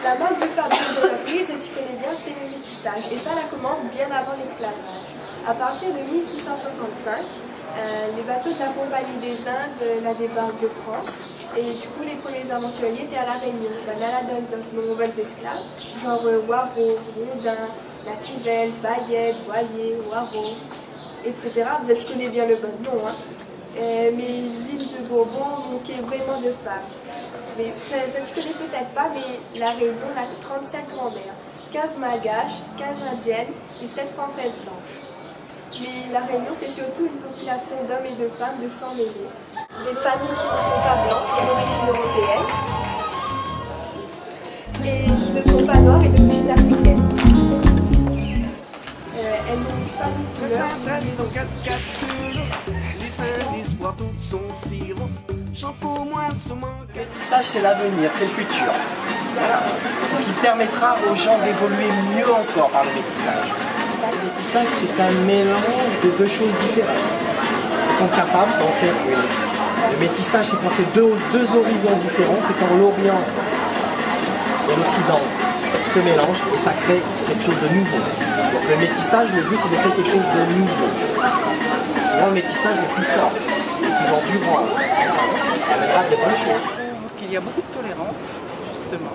La mode de fabrique d'aujourd'hui, si tu connais bien, c'est le métissage. Et ça commence bien avant l'esclavage. À partir de 1665, les bateaux de la Compagnie des Indes la débarquent de France. Et du coup, les premiers aventuriers étaient à La Réunion. Là, dans nos nouvelles esclaves, genre Waro, Rondin, Lativelle, Bayet, Boyer, Waro, etc. Tu connais bien le bon nom, hein. Mais l'île de Bourbon manquait vraiment de femmes. Mais ça tu connais peut-être pas, mais La Réunion a 35 grand-mères, 15 malgaches, 15 indiennes et 7 françaises blanches. Mais La Réunion, c'est surtout une population d'hommes et de femmes de sang mêlé. Des familles qui ne sont pas blanches et d'origine européenne, et qui ne sont pas noires et d'origine africaine. Elles n'ont pas de couleur. Le métissage, c'est l'avenir, c'est le futur. Voilà. C'est ce qui permettra aux gens d'évoluer mieux encore par le métissage. Le métissage, c'est un mélange de deux choses différentes. Ils sont capables d'en faire une. Le métissage, c'est quand c'est deux horizons différents, c'est quand l'Orient et l'Occident se mélangent et ça crée quelque chose de nouveau. Donc le métissage, le but, c'est de créer quelque chose de nouveau. Là, le métissage est plus fort, plus endurant. Ça amènera de bonnes choses. Il y a beaucoup de tolérance, justement.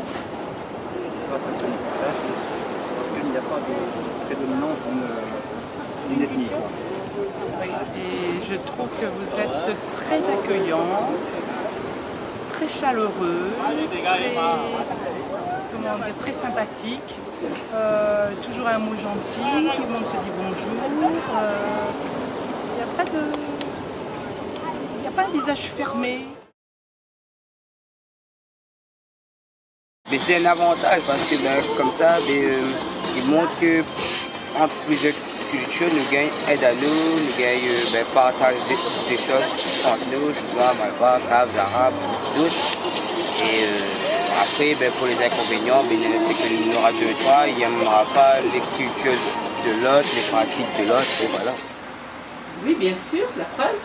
Grâce à ce métissage, parce qu'il n'y a pas de prédominance d'une ethnie. Et je trouve que vous êtes très accueillante, très chaleureux, très sympathique, toujours un mot gentil, tout le monde se dit bonjour. Il n'y a pas un visage fermé. Mais c'est un avantage parce que comme ça, il montre que entre plusieurs cultures, nous gagnons aide à nous gagnons partage des choses entre nous, Malba, Caves, Arabes, d'autres. Et après, pour les inconvénients, c'est qu'il y aura deux, trois, il n'y aura pas les cultures de l'autre, les pratiques de l'autre, et voilà. Oui, bien sûr, la preuve.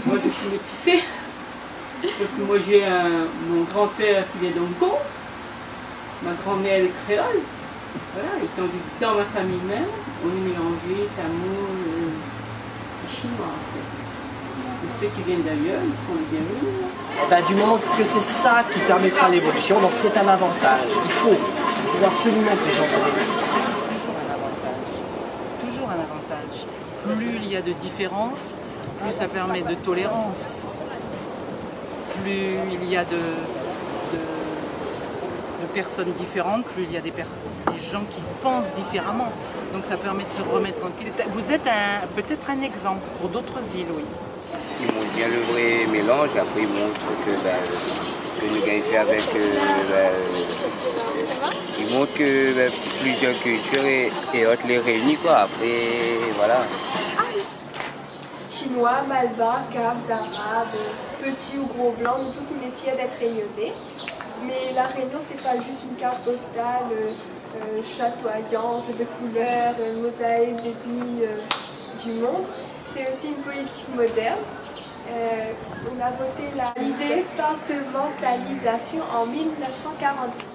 Moi, je suis métissée. Parce que moi, j'ai mon grand-père qui vient d'Hong Kong. Ma grand-mère est créole. Voilà, et tandis que dans ma famille même, on est mélangé tamoul et chinois en fait. Et ceux qui viennent d'ailleurs, ils sont les bienvenus. Du moment que c'est ça qui permettra l'évolution, donc c'est un avantage. Il faut absolument que les gens se métissent. Toujours un avantage. Toujours un avantage. Plus il y a de différences, plus ça permet de tolérance. Plus il y a de personnes différentes, plus il y a des gens qui pensent différemment. Donc ça permet de se remettre en question. Vous êtes peut-être un exemple pour d'autres îles, oui. Ils montrent bien le vrai mélange, et après ils montrent que nous gagnons fait avec... ils montrent que plusieurs cultures et autres les réunissent, quoi. Après, voilà. Chinois, Malba, Caves, Arabes, petits ou gros blancs, nous tous on est fiers d'être réunionnais. Mais La Réunion, c'est pas juste une carte postale chatoyante de couleurs, mosaïque d'ethnies du monde. C'est aussi une politique moderne. On a voté la départementalisation en 1946.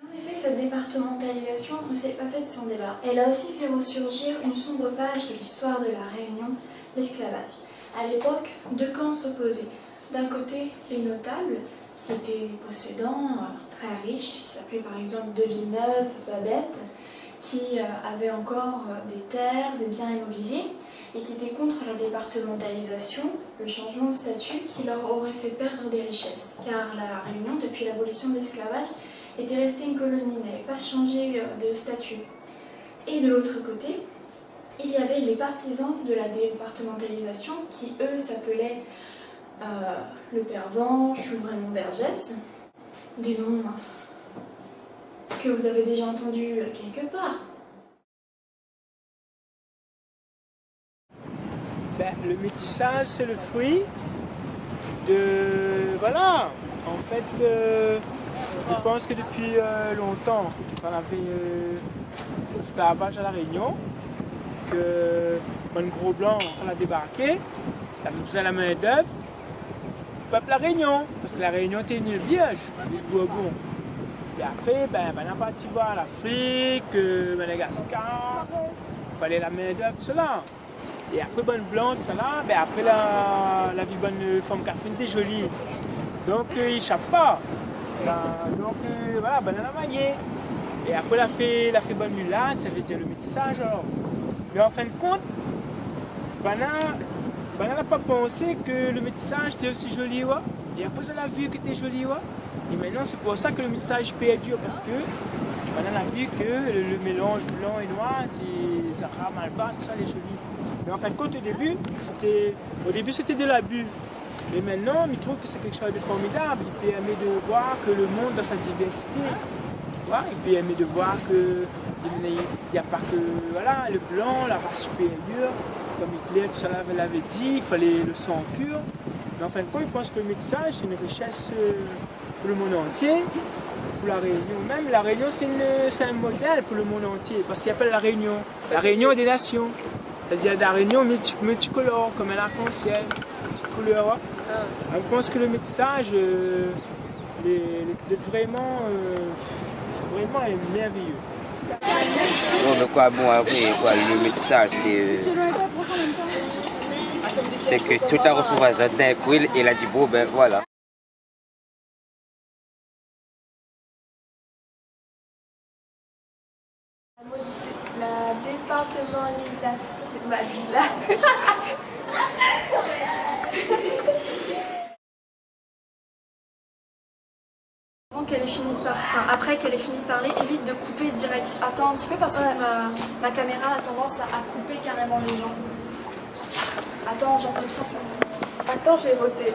En effet, cette départementalisation ne s'est pas faite sans débat. Elle a aussi fait ressurgir une sombre page de l'histoire de la Réunion, l'esclavage. À l'époque, deux camps s'opposaient. D'un côté, les notables, qui étaient des possédants très riches, qui s'appelaient par exemple de Villeneuve, Babette, qui avaient encore des terres, des biens immobiliers, et qui étaient contre la départementalisation, le changement de statut qui leur aurait fait perdre des richesses. Car la Réunion, depuis l'abolition de l'esclavage, était restée une colonie, n'avait pas changé de statut. Et de l'autre côté, il y avait les partisans de la départementalisation qui, eux, s'appelaient le Père Venche ou Raymond Vergès, des noms que vous avez déjà entendus quelque part. Le métissage, c'est le fruit de... Voilà, en fait, je pense que depuis longtemps, on avait l'esclavage à La Réunion, que un gros blanc, on a débarqué, il avait besoin de la main d'œuvre. peuple La Réunion, parce que La Réunion était une île vierge, les Bourbons. Et après, ben, on a parti voir l'Afrique, Madagascar, il fallait la main d'œuvre, tout cela. Et après, bonne blonde, tout cela, ben, après la vie bonne femme Catherine était jolie. Donc, il échappe pas. Ben, donc, voilà, ben, on a marié. Et après, elle a fait bonne mulâtre, ça veut dire le métissage. Alors. Mais en fin de compte, ben, on n'a pas pensé que le métissage était aussi joli. Ouais. Et après, on a vu que c'était joli. Ouais. Et maintenant, c'est pour ça que le métissage peut être dur, parce que on a vu que le mélange blanc et noir, c'est Zara, Malba, tout ça, les jolis. Mais en fin de compte, au début, c'était de l'abus. Mais maintenant, il trouve que c'est quelque chose de formidable. Il permet de voir que le monde dans sa diversité. Voilà, il permet de voir qu'il n'y a pas que voilà, le blanc, la race supérieure. Comme Hitler, tout ça l'avait dit, il fallait le sang pur. Mais en fin de compte, je pense que le métissage, c'est une richesse pour le monde entier, pour la Réunion. Même la Réunion, c'est un modèle pour le monde entier, parce qu'il appelle la Réunion des nations. C'est-à-dire la Réunion multicolore, comme un arc-en-ciel, multicolore. Je pense que le métissage est vraiment merveilleux. Bon, mais quoi, bon, après, quoi, le métissage, c'est que tout a retrouvé à Zadin et Kouil, et il a dit, bon, ben voilà. La départementalisation, Après qu'elle ait fini de parler, évite de couper direct. Attends un petit peu parce que ma caméra a tendance à couper carrément les gens. Attends, j'en peux 3 secondes. Attends, j'ai voté.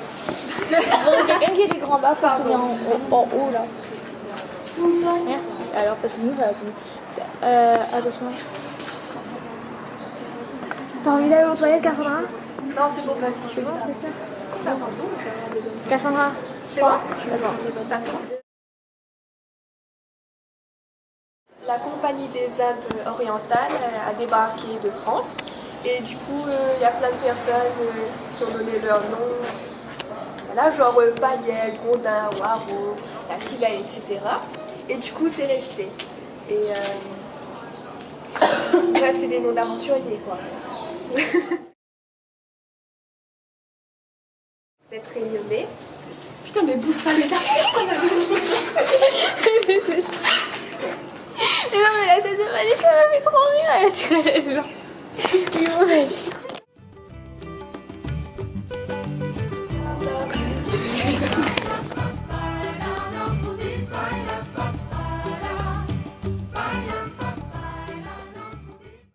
Quelqu'un qui a des grands bas pour tenir en haut là. Merci. Alors, parce que sinon ça va tomber. Attention. T'as envie d'aller aux toilettes, Cassandra? Non, c'est bon, vas-y, je suis bon, c'est sûr. Ça sent bon. Cassandra, c'est bon. Attends. La Compagnie des Indes orientales a débarqué de France. Et du coup, il y a plein de personnes qui ont donné leur nom. Voilà, genre Payette, Rondin, Waro, Latila, etc. Et du coup, c'est resté. Et bref, c'est des noms d'aventuriers, quoi. D'être réunionnais. Putain, mais bouffe pas les affaires, qu'on a Mais non, mais la tête de Malice, ça m'a fait trop rire. Elle a tiré les gens. Vas-y.